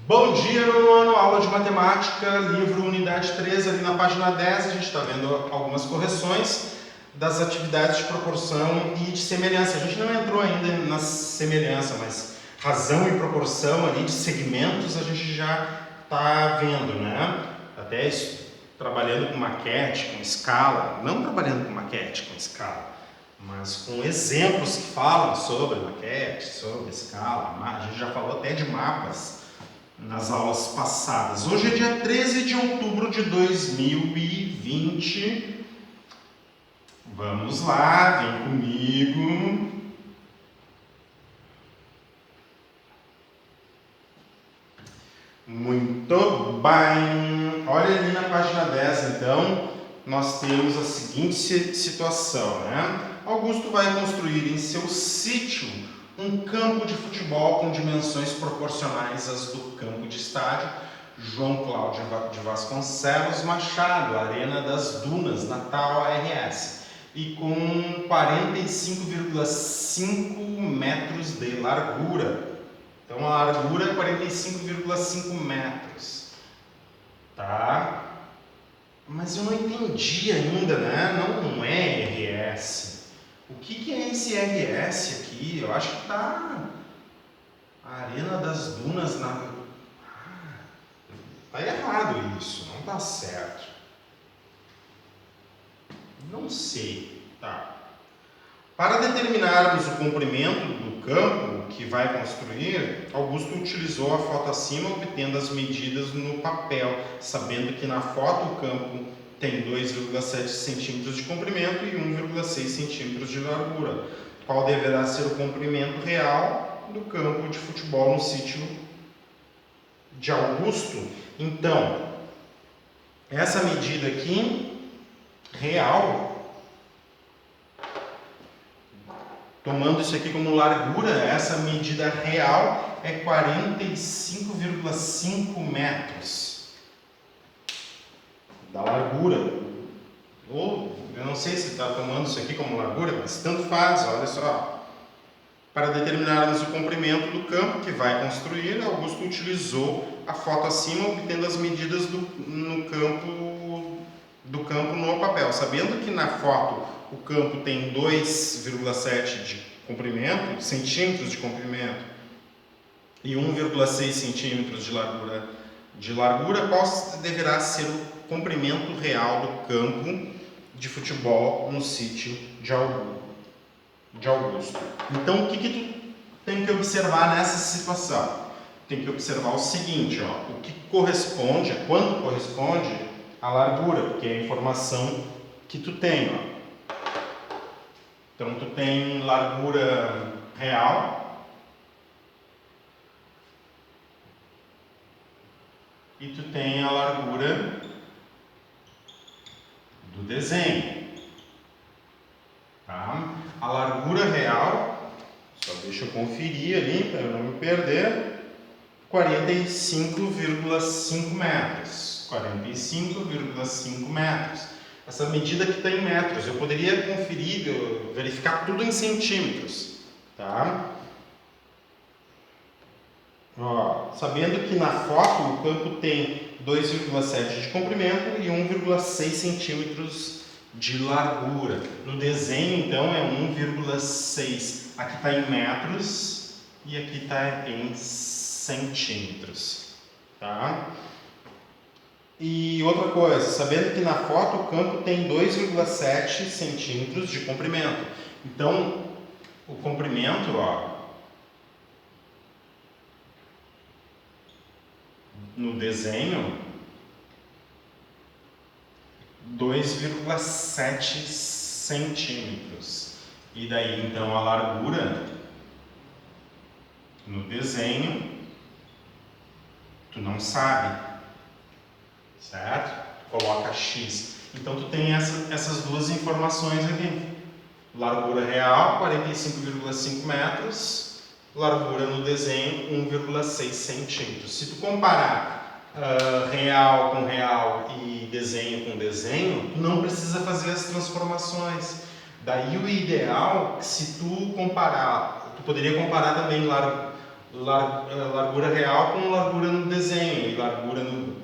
Bom dia, nono ano, aula de matemática, livro unidade 3, ali na página 10, a gente está vendo algumas correções das atividades de proporção e de semelhança. A gente não entrou ainda na semelhança, mas razão e proporção ali de segmentos a gente já está vendo, né? Até isso, trabalhando com maquete, com escala, não trabalhando com maquete, com escala, mas com exemplos que falam sobre maquete, sobre escala. A gente já falou até de mapas nas aulas passadas. Hoje é dia 13 de outubro de 2020. Vamos lá, vem comigo. Muito bem. Olha ali na página 10, então, nós temos a seguinte situação, né? Augusto vai construir em seu sítio um campo de futebol com dimensões proporcionais às do campo de estádio João Cláudio de Vasconcelos Machado, Arena das Dunas, Natal, ARS, e com 45,5 metros de largura. Então a largura é 45,5 metros. Tá? Mas eu não entendi ainda, né? Não é RS. O que é esse RS aqui? Eu acho que tá a Arena das Dunas na... Tá errado isso, não tá certo. Não sei, tá. Para determinarmos o comprimento do campo que vai construir, Augusto utilizou a foto acima, obtendo as medidas no papel, sabendo que na foto o campo tem 2,7 centímetros de comprimento e 1,6 centímetros de largura. Qual deverá ser o comprimento real do campo de futebol no sítio de Augusto? Então, essa medida aqui, real, tomando isso aqui como largura, essa medida real é 45,5 metros da largura. Ou, eu não sei se está tomando isso aqui como largura, mas tanto faz, olha só. Para determinarmos o comprimento do campo que vai construir, Augusto utilizou a foto acima, obtendo as medidas do campo no papel. Sabendo que na foto o campo tem 2,7 de comprimento, centímetros de comprimento, e 1,6 centímetros de largura, qual deverá ser o comprimento real do campo de futebol no sítio de Augusto? Então, o que tu tem que observar nessa situação? Tem que observar o seguinte, ó, o que corresponde, quanto corresponde à largura, porque é a informação que tu tem, ó. Então, tu tem largura real e tu tem a largura do desenho. Tá? A largura real, só deixa eu conferir ali para eu não me perder, 45,5 metros. 45,5 metros. Essa medida que está em metros, eu poderia conferir, verificar tudo em centímetros, tá? Ó, sabendo que na foto o campo tem 2,7 de comprimento e 1,6 centímetros de largura. No desenho, então, é 1,6. Aqui está em metros e aqui está em centímetros, tá? E outra coisa, sabendo que na foto o campo tem 2,7 centímetros de comprimento. Então, o comprimento, ó, no desenho, 2,7 centímetros. E daí, então, a largura no desenho, tu não sabe. Certo? Coloca X. Então, tu tem essas duas informações aqui. Largura real, 45,5 metros. Largura no desenho, 1,6 centímetros. Se tu comparar real com real e desenho com desenho, tu não precisa fazer as transformações. Daí, o ideal, se tu comparar, tu poderia comparar também largura real com largura no desenho e largura no...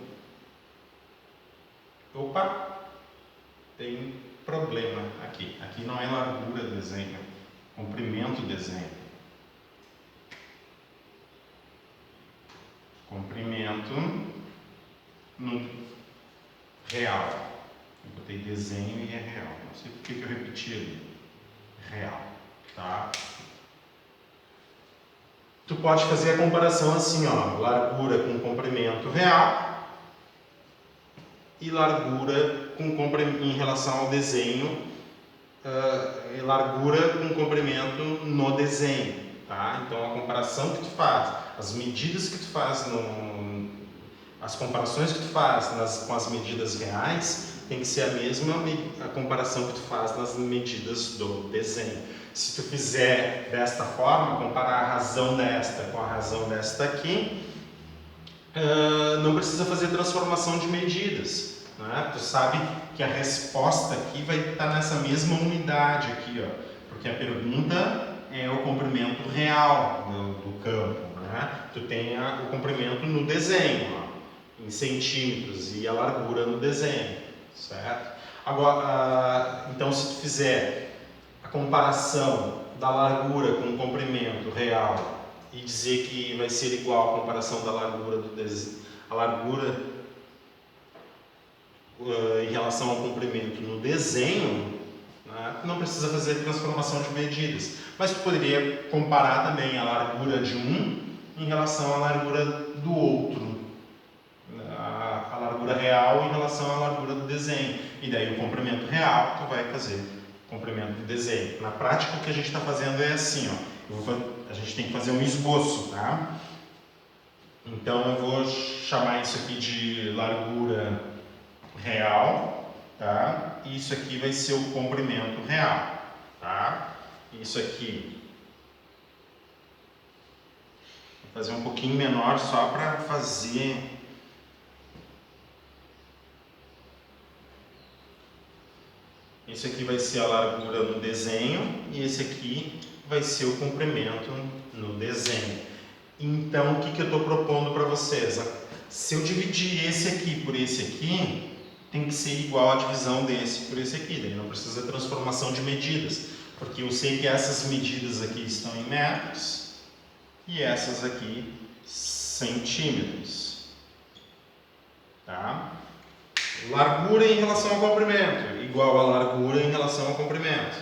Opa! Tem problema aqui. Aqui não é largura do desenho, comprimento do desenho. Comprimento no real. Eu botei desenho e é real. Não sei por que eu repeti ali. Real, tá? Tu pode fazer a comparação assim, ó, largura com comprimento real e largura com em relação ao desenho, largura com comprimento no desenho, tá? Então a comparação que tu faz, as medidas que tu faz, as comparações que tu faz com as medidas reais tem que ser a mesma a comparação que tu faz nas medidas do desenho. Se tu fizer desta forma, comparar a razão desta com a razão desta aqui, não precisa fazer transformação de medidas, né? Tu sabe que a resposta aqui vai estar nessa mesma unidade aqui, ó, porque a pergunta é o comprimento real do campo, né? Tu tem o comprimento no desenho, ó, em centímetros, e a largura no desenho, certo? Agora, então se tu fizer a comparação da largura com o comprimento real e dizer que vai ser igual à comparação da largura do desenho, a largura em relação ao comprimento no desenho, né, não precisa fazer transformação de medidas, mas tu poderia comparar também a largura de um em relação à largura do outro, a largura real em relação à largura do desenho, e daí o comprimento real tu vai fazer comprimento do desenho. Na prática o que a gente está fazendo é assim, ó, a gente tem que fazer um esboço, tá? Então eu vou chamar isso aqui de largura real, tá? E isso aqui vai ser o comprimento real, tá? Isso aqui vou fazer um pouquinho menor só para fazer esse aqui vai ser a largura no desenho e esse aqui vai ser o comprimento no desenho. Então, o que eu estou propondo para vocês? Se eu dividir esse aqui por esse aqui, tem que ser igual a divisão desse por esse aqui. Daí não precisa de transformação de medidas, porque eu sei que essas medidas aqui estão em metros e essas aqui centímetros. Tá? Largura em relação ao comprimento, igual a largura em relação ao comprimento,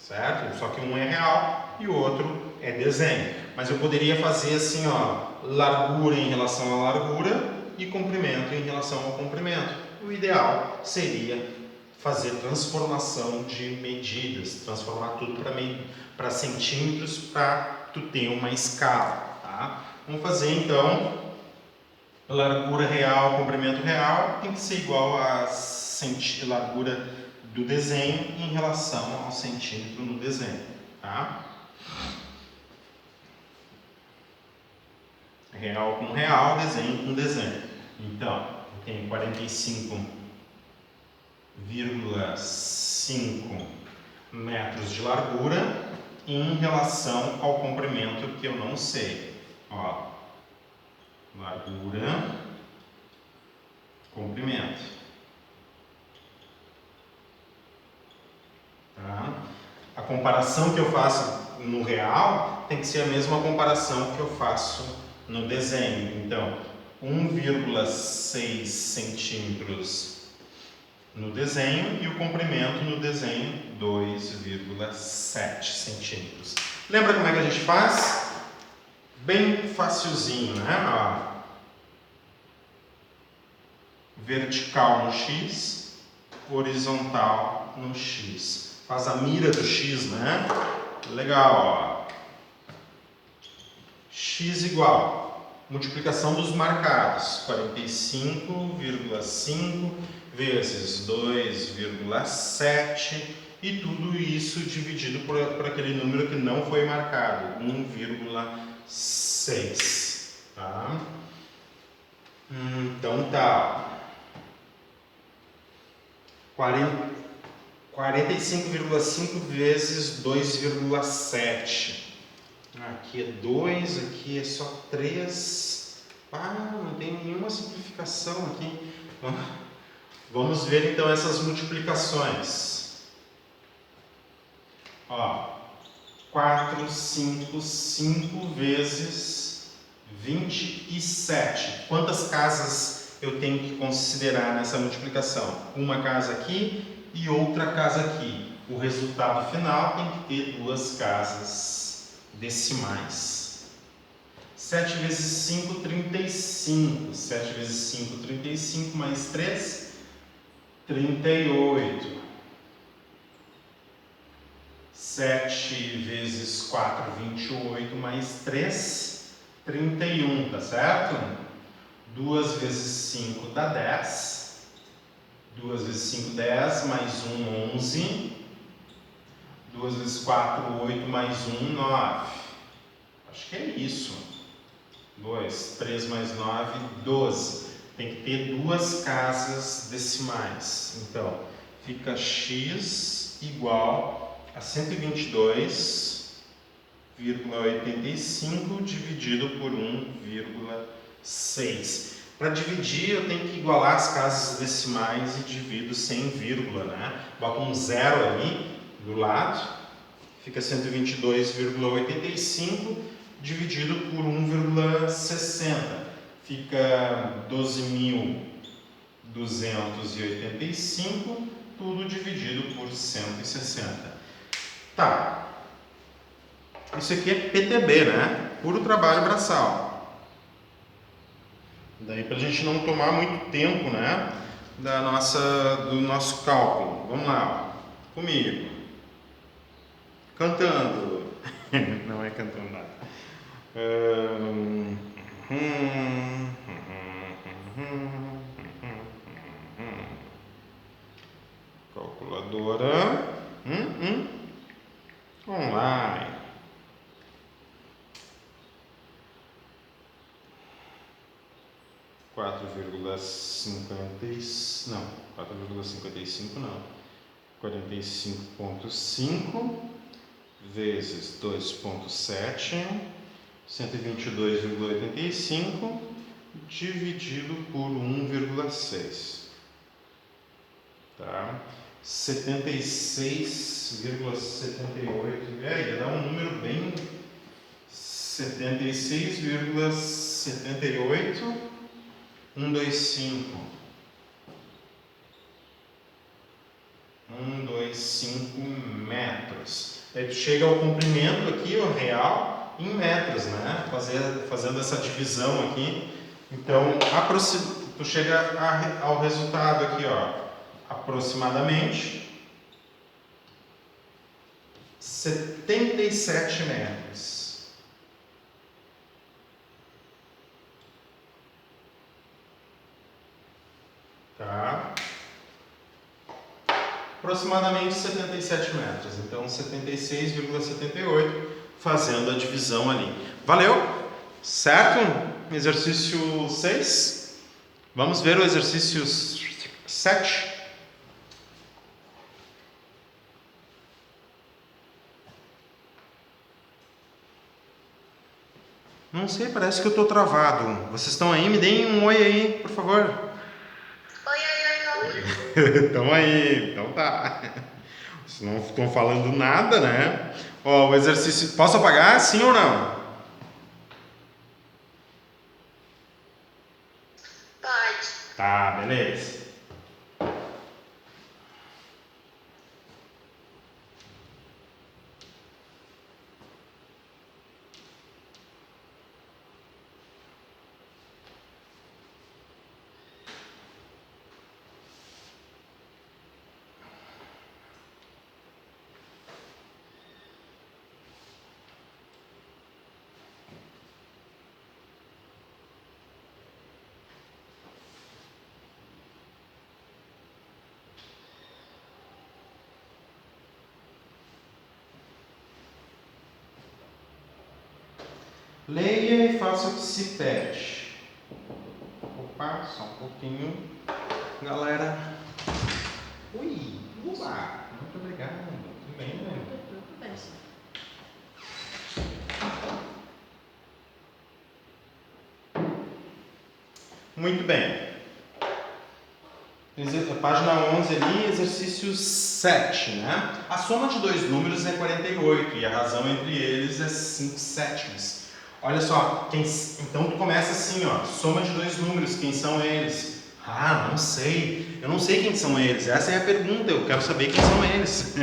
certo? Só que um é real e o outro é desenho. Mas eu poderia fazer assim, ó, largura em relação à largura e comprimento em relação ao comprimento. O ideal seria fazer transformação de medidas, transformar tudo para centímetros para tu ter uma escala, tá? Vamos fazer então largura real, comprimento real tem que ser igual à largura do desenho em relação ao centímetro no desenho, tá? Real com real, desenho com desenho. Então, eu tenho 45,5 metros de largura em relação ao comprimento que eu não sei. Ó, largura, comprimento. Tá? A comparação que eu faço no real tem que ser a mesma comparação que eu faço no desenho. Então, 1,6 centímetros no desenho e o comprimento no desenho 2,7 centímetros. Lembra como é que a gente faz? Bem facilzinho, né? Ó. Vertical no X, horizontal no X. Faz a mira do X, né? Legal, ó. X igual, multiplicação dos marcados, 45,5 vezes 2,7 e tudo isso dividido por aquele número que não foi marcado, 1,6, tá? Então tá, 45,5 vezes 2,7 Aqui é 2, aqui é só 3. Ah, não tem nenhuma simplificação aqui. Vamos ver então essas multiplicações. Ó, 4, 5, 5 vezes 27. Quantas casas eu tenho que considerar nessa multiplicação? Uma casa aqui e outra casa aqui. O resultado final tem que ter 2 casas decimais. 7 vezes 5, 35. 7 vezes 5, 35, mais 3, 38. 7 vezes 4, 28, mais 3, 31, tá certo? 2 vezes 5 dá 10. 2 vezes 5, 10, mais 1, 11. 2 vezes 4, 8, mais 1, 9. Acho que é isso. 2, 3 mais 9, 12. Tem que ter 2 casas decimais. Então, fica x igual a 122,85 dividido por 1,6. Para dividir, eu tenho que igualar as casas decimais e divido sem vírgula, né? Boto um zero ali do lado, fica 122,85 dividido por 1,60. Fica 12.285, tudo dividido por 160. Tá. Isso aqui é PTB, né? Puro trabalho braçal. Daí pra gente não tomar muito tempo, né? Do nosso cálculo. Vamos lá, ó. Comigo. Cantando. Não é cantando nada. Calculadora. Online. 4,55 não. 45,5 vezes 2,7, 122,85 dividido por 1,6. Tá? 76,78. Ia dar um número bem. 76,78. 125. 125 metros. Aí tu chega ao comprimento aqui, o real, em metros, né? Fazendo essa divisão aqui. Então, tu chega ao resultado aqui, ó, aproximadamente 77 metros. Tá? Aproximadamente 77 metros. Então, 76,78, fazendo a divisão ali. Valeu? Certo? Exercício 6. Vamos ver o exercício 7. Não sei, parece que eu estou travado. Vocês estão aí? Me deem um oi aí, por favor. Estão aí, então tá. Vocês não estão falando nada, né? Ó, o exercício. Posso apagar? Sim ou não? Pode. Tá, beleza. Leia e faça o que se pede. Opa, só um pouquinho. Galera. Ui, uba. Muito obrigado. Tudo bem, né? Tudo bem. Muito bem. Página 11 ali, exercício 7, né? A soma de dois números é 48 e a razão entre eles é 5 sétimos. Olha só, então tu começa assim, ó, soma de dois números, quem são eles? Ah, não sei, eu não sei quem são eles, essa é a pergunta, eu quero saber quem são eles.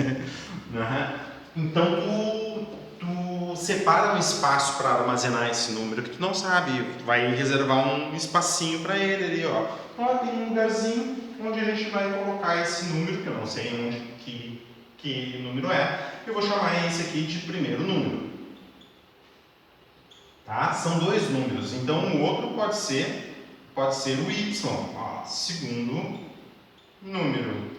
Então tu separa um espaço para armazenar esse número que tu não sabe, vai reservar um espacinho para ele ali, ó. Ó, tem um lugarzinho onde a gente vai colocar esse número, que eu não sei onde, que número é, eu vou chamar esse aqui de primeiro número. Tá? São dois números, então o outro pode ser o y, ó, segundo número.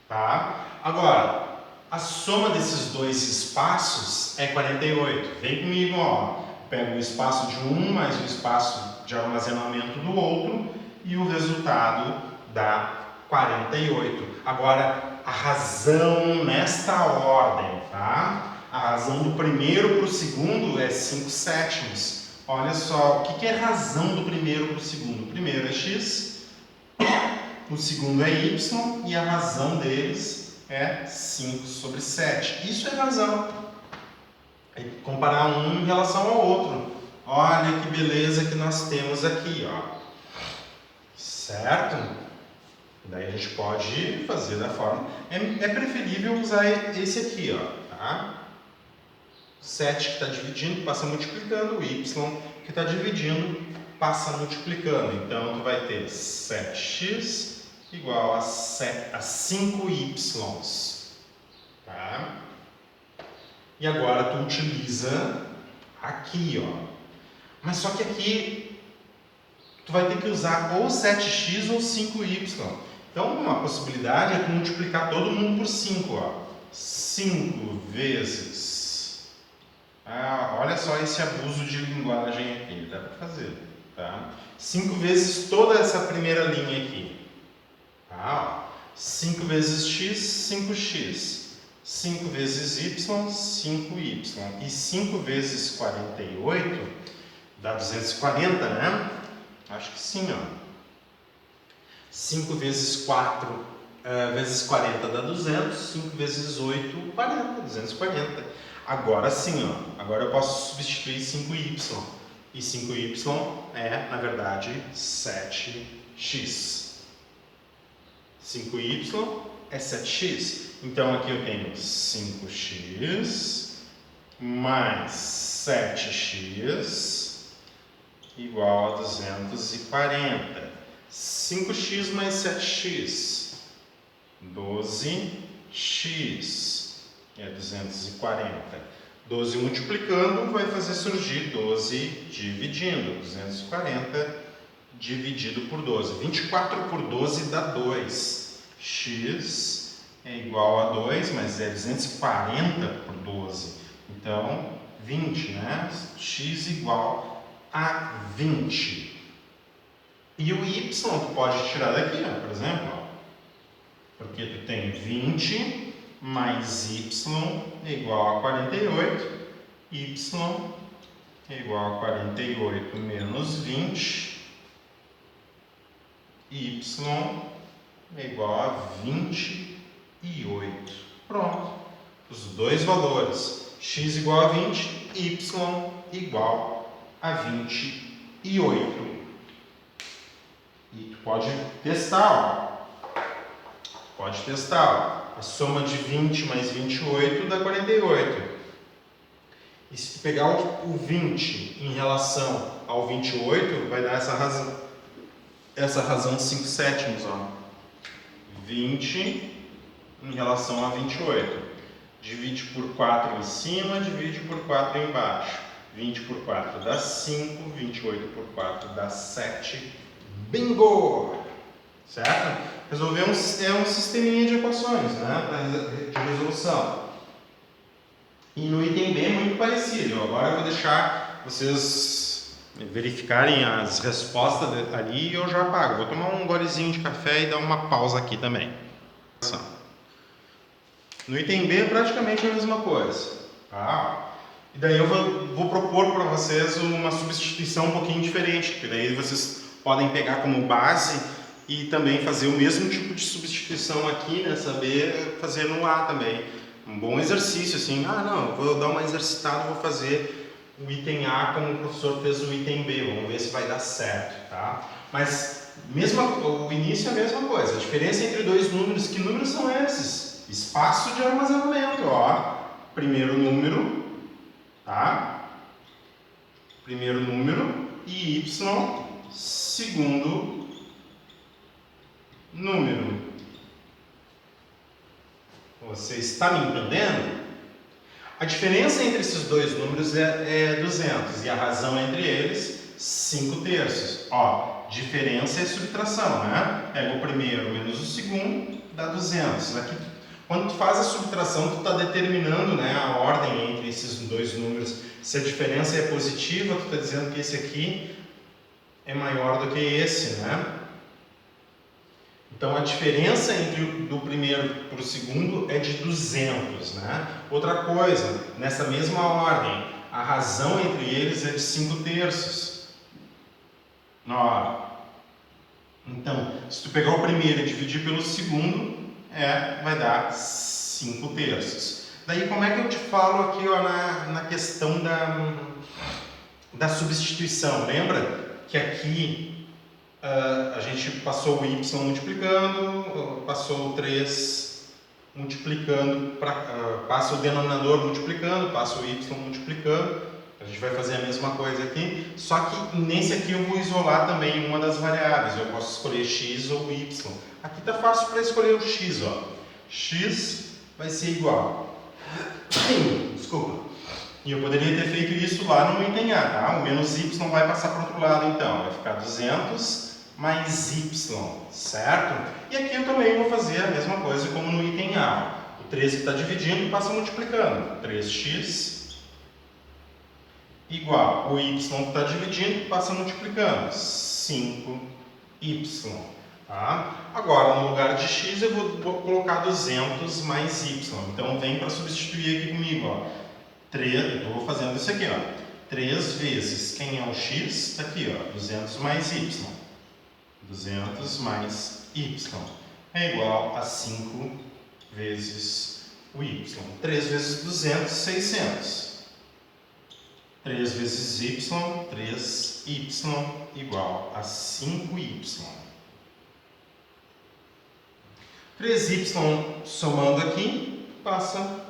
Tá? Agora, a soma desses dois espaços é 48. Vem comigo, ó. Pego o espaço de um mais o espaço de armazenamento do outro e o resultado dá 48. Agora, a razão nesta ordem, tá? A razão do primeiro para o segundo é 5 sétimos. Olha só, o que é razão do primeiro para o segundo? O primeiro é x, o segundo é y e a razão deles é 5 sobre 7. Isso é razão. É comparar um em relação ao outro. Olha que beleza que nós temos aqui, ó. Certo? Daí a gente pode fazer da forma... É preferível usar esse aqui, ó, tá? 7 que está dividindo passa multiplicando, o y que está dividindo passa multiplicando. Então, tu vai ter 7x igual a 5y. Tá? E agora tu utiliza aqui, ó. Mas só que aqui tu vai ter que usar ou 7x ou 5y. Então, uma possibilidade é tu multiplicar todo mundo por 5, ó. 5 vezes... Ah, olha só esse abuso de linguagem aqui, dá para fazer, tá? 5 vezes toda essa primeira linha aqui, tá? 5 vezes x, 5x, 5 vezes y, 5y, e 5 vezes 48 dá 240, né? Acho que sim, ó. 5 vezes 4 vezes 40 dá 200, 5 vezes 8, 40, 240. Agora sim, ó. Agora eu posso substituir 5y. E 5y é, na verdade, 7x. 5y é 7x. Então aqui eu tenho 5x mais 7x igual a 240. 5x mais 7x, 12x. É 240. 12 multiplicando vai fazer surgir 12 dividindo. 240 dividido por 12. 24 por 12 dá 2. X é igual a 2, mas é 240 por 12. Então, 20, né? X igual a 20. E o y tu pode tirar daqui, ó, por exemplo. Ó. Porque tu tem 20... mais y é igual a 48, y é igual a 48 menos 20, y é igual a 28. Pronto. Os dois valores, x igual a 20, y igual a 28. E tu pode testar, ó. Pode testar, ó. A soma de 20 mais 28 dá 48. E se tu pegar o 20 em relação ao 28, vai dar essa razão 5 sétimos, ó. 20 em relação a 28. Divide por 4 em cima, divide por 4 embaixo. 20 por 4 dá 5, 28 por 4 dá 7. Bingo! Certo? Resolver um sisteminha de equações, né, de resolução. E no item B é muito parecido. Agora eu vou deixar vocês verificarem as respostas ali e eu já apago. Vou tomar um golezinho de café e dar uma pausa aqui também. No item B é praticamente a mesma coisa. Tá? E daí eu vou propor para vocês uma substituição um pouquinho diferente, porque daí vocês podem pegar como base e também fazer o mesmo tipo de substituição aqui, né? Saber fazer no A também. Um bom exercício, assim, não, eu vou dar uma exercitada, vou fazer o item A como o professor fez o item B, vamos ver se vai dar certo, tá? Mas o início é a mesma coisa, a diferença entre dois números, que números são esses? Espaço de armazenamento, ó. Primeiro número, tá? Primeiro número e y, segundo número. Você está me entendendo? A diferença entre esses dois números é 200 e a razão entre eles 5/3. Ó, diferença é subtração, né? Pega o primeiro menos o segundo, dá 200. Aqui, quando tu faz a subtração, tu está determinando, né, a ordem entre esses dois números. Se a diferença é positiva, tu está dizendo que esse aqui é maior do que esse, né? Então a diferença do primeiro para o segundo é de 200, né? Outra coisa, nessa mesma ordem, a razão entre eles é de 5/3. Ó. Então, se tu pegar o primeiro e dividir pelo segundo, vai dar 5/3. Daí como é que eu te falo aqui, ó, na questão da substituição? Lembra que aqui a gente passou o y multiplicando, passou o 3 multiplicando, passa o denominador multiplicando, passa o y multiplicando. A gente vai fazer a mesma coisa aqui, só que nesse aqui eu vou isolar também uma das variáveis. Eu posso escolher x ou y. Aqui está fácil para escolher o x, ó. X vai ser igual. Desculpa. E eu poderia ter feito isso lá no item A, tá? O menos y vai passar para o outro lado, então. Vai ficar 200 mais y, certo? E aqui eu também vou fazer a mesma coisa como no item A. O 3 que está dividindo passa multiplicando. 3x igual. O y que está dividindo passa multiplicando. 5y. Tá? Agora, no lugar de x, eu vou colocar 200 mais y. Então, vem para substituir aqui comigo, ó. Eu vou fazendo isso aqui, ó. 3 vezes, quem é o x? Está aqui, ó. 200 mais y. 200 mais y é igual a 5 vezes o y. 3 vezes 200, 600. 3 vezes y, 3y igual a 5y. 3y somando aqui, passa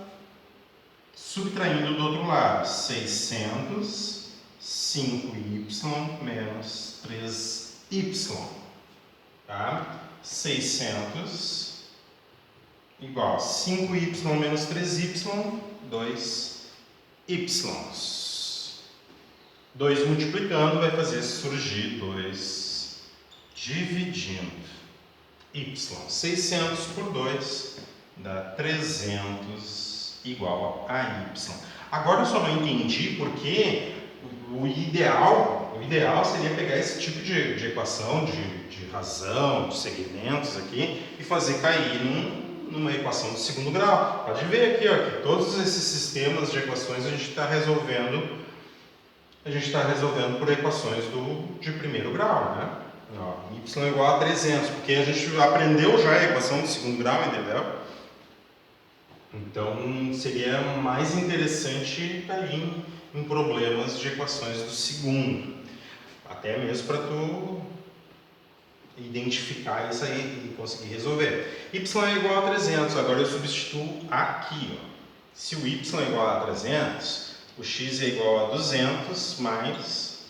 subtraindo do outro lado. 600, 5y menos 3y. Tá? 600 igual a 5y menos 3y, 2y. 2 multiplicando vai fazer surgir 2 dividindo y. 600 por 2 dá 300 igual a y. Agora eu só não entendi porque o ideal seria pegar esse tipo de equação, de razão, de segmentos aqui e fazer cair numa equação de segundo grau. Pode ver aqui, ó, que todos esses sistemas de equações a gente está resolvendo por equações de primeiro grau, né? Ó, y é igual a 300, porque a gente aprendeu já a equação de segundo grau, entendeu? Então, seria mais interessante cair em problemas de equações do segundo. Até mesmo para tu identificar isso aí e conseguir resolver. Y é igual a 300, agora eu substituo aqui, ó. Se o y é igual a 300, o x é igual a 200 mais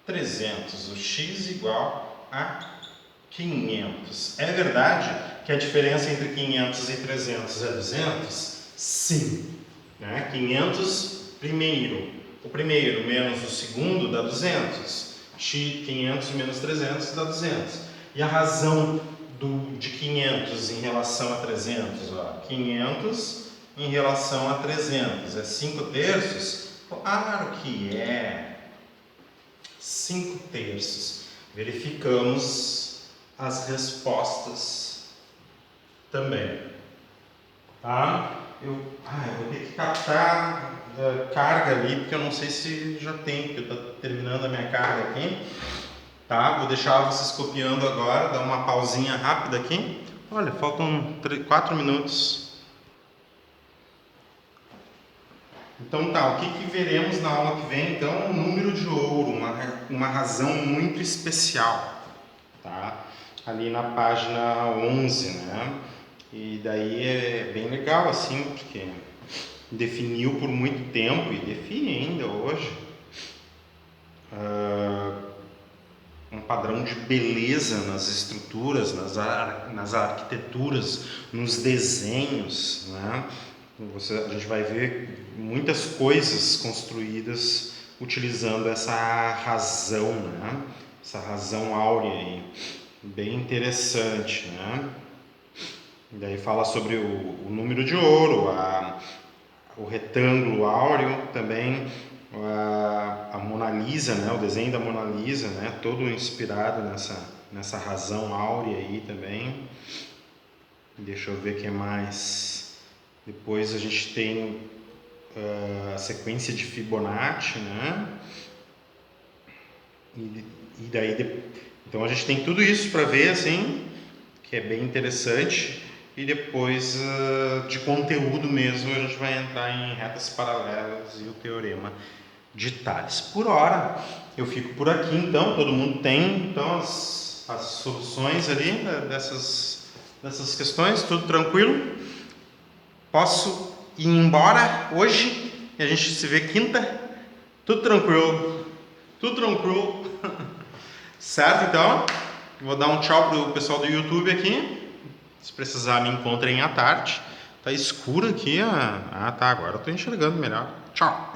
300. O x igual a 500. É verdade que a diferença entre 500 e 300 é 200? Sim. Né? 500 o primeiro menos o segundo dá 200. 500 menos 300 dá 200. E a razão de 500 em relação a 300? Ó, 500 em relação a 300 é 5/3? Claro que é. 5/3. Verificamos as respostas também. Tá? eu vou ter que captar carga ali, porque eu não sei se já tem, porque eu estou terminando a minha carga aqui. Tá? Vou deixar vocês copiando agora, dar uma pausinha rápida aqui. Olha, faltam 4 minutos. Então tá, o que veremos na aula que vem? Então, o número de ouro, uma razão muito especial. Tá? Ali na página 11, né? E daí é bem legal assim, porque definiu por muito tempo e define ainda hoje um padrão de beleza nas estruturas, nas arquiteturas, nos desenhos, né? A gente vai ver muitas coisas construídas utilizando essa razão, né? Essa razão áurea aí, bem interessante, né? E daí fala sobre o número de ouro, o retângulo áureo também, a Mona Lisa, né? O desenho da Mona Lisa, né? Todo inspirado nessa razão áurea aí também. Deixa eu ver o que mais. Depois a gente tem a sequência de Fibonacci, né? E daí, então a gente tem tudo isso para ver, assim, que é bem interessante. E depois de conteúdo mesmo, a gente vai entrar em retas paralelas e o teorema de Tales. Por hora, eu fico por aqui, então. Todo mundo tem então as soluções ali dessas questões, tudo tranquilo. Posso ir embora hoje e a gente se vê quinta. Tudo tranquilo. Tudo tranquilo. Certo, então? Vou dar um tchau pro pessoal do YouTube aqui. Se precisar, me encontrem à tarde. Tá escuro aqui. Tá, agora eu tô enxergando melhor. Tchau.